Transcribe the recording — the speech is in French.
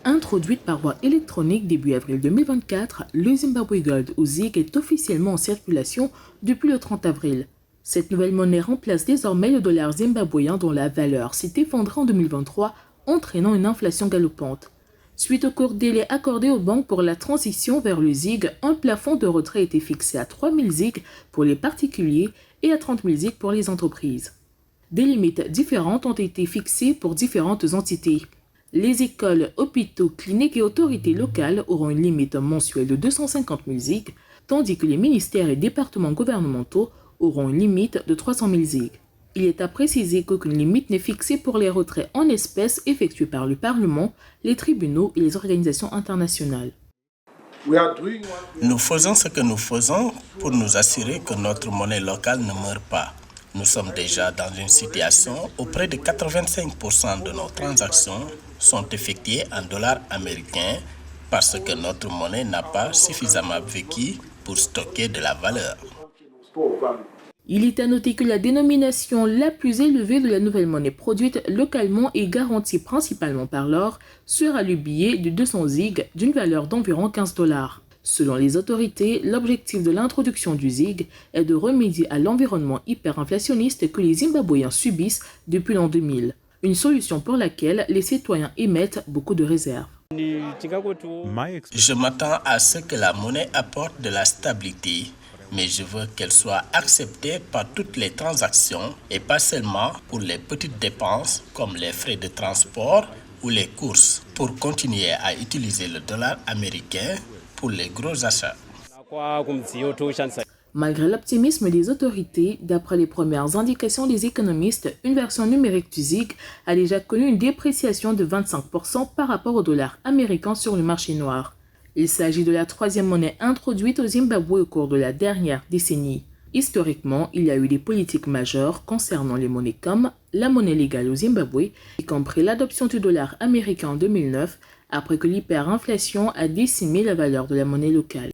Introduite par voie électronique début avril 2024, le Zimbabwe Gold ou ZiG est officiellement en circulation depuis le 30 avril. Cette nouvelle monnaie remplace désormais le dollar zimbabwéen dont la valeur s'est effondrée en 2023, entraînant une inflation galopante. Suite au court délai accordé aux banques pour la transition vers le ZiG, un plafond de retrait a été fixé à 3 000 ZiG pour les particuliers et à 30 000 ZiG pour les entreprises. Des limites différentes ont été fixées pour différentes entités. Les écoles, hôpitaux, cliniques et autorités locales auront une limite mensuelle de 250 000 ZiG, tandis que les ministères et départements gouvernementaux auront une limite de 300 000 ZiG. Il est à préciser qu'aucune limite n'est fixée pour les retraits en espèces effectués par le Parlement, les tribunaux et les organisations internationales. Nous faisons ce que nous faisons pour nous assurer que notre monnaie locale ne meurt pas. Nous sommes déjà dans une situation où près de 85% de nos transactions sont effectuées en dollars américains parce que notre monnaie n'a pas suffisamment vécu pour stocker de la valeur. Il est à noter que la dénomination la plus élevée de la nouvelle monnaie produite localement et garantie principalement par l'or sera le billet de 200 ZiG d'une valeur d'environ 15 $. Selon les autorités, l'objectif de l'introduction du ZiG est de remédier à l'environnement hyperinflationniste que les Zimbabwéens subissent depuis l'an 2000, une solution pour laquelle les citoyens émettent beaucoup de réserves. Je m'attends à ce que la monnaie apporte de la stabilité, mais je veux qu'elle soit acceptée par toutes les transactions et pas seulement pour les petites dépenses comme les frais de transport ou les courses, pour continuer à utiliser le dollar américain pour les gros achats. Malgré l'optimisme des autorités, d'après les premières indications des économistes, une version numérique du ZiG a déjà connu une dépréciation de 25% par rapport au dollar américain sur le marché noir. Il s'agit de la troisième monnaie introduite au Zimbabwe au cours de la dernière décennie. Historiquement, il y a eu des politiques majeures concernant les monnaies comme la monnaie légale au Zimbabwe, y compris l'adoption du dollar américain en 2009, après que l'hyperinflation a décimé la valeur de la monnaie locale.